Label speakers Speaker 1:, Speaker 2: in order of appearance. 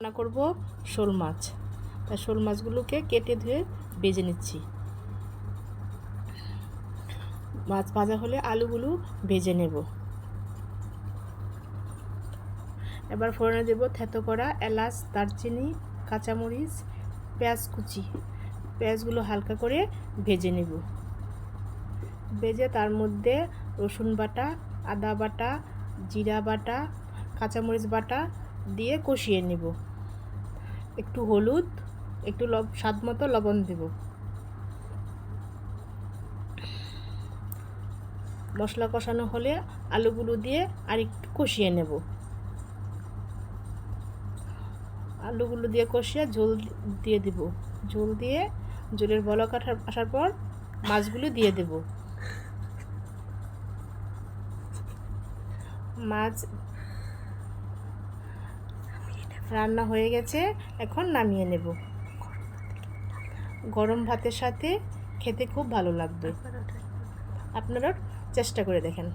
Speaker 1: রান্না করব শোল মাছ। তাই শোল মাছগুলোকে কেটে ধুয়ে ভেজে নিচ্ছি। মাছ ভাজা হলে আলুগুলো ভেজে নেব। এবার ফোড়নে দেব থেতো করা এলাচ, দারচিনি, কাঁচামরিচ, পেঁয়াজ কুচি। পেঁয়াজগুলো হালকা করে ভেজে নেব। ভেজে তার মধ্যে রসুন বাটা, আদা বাটা, জিরা বাটা, কাঁচামরিচ বাটা দিয়ে কষিয়ে নেব। একটু হলুদ, একটু স্বাদ মতো লবণ দেব। মশলা কষানো হলে আলুগুলো দিয়ে আর একটু কষিয়ে নেব। আলুগুলো দিয়ে কষিয়ে ঝোল দিয়ে দেব। ঝোল দিয়ে ঝোলের বলক আসার পর মাছগুলো দিয়ে দেব। মাছ রান্না হয়ে গেছে, এখন নামিয়ে নেব। গরম ভাতের সাথে খেতে খুব ভালো লাগবে। আপনারা চেষ্টা করে দেখেন।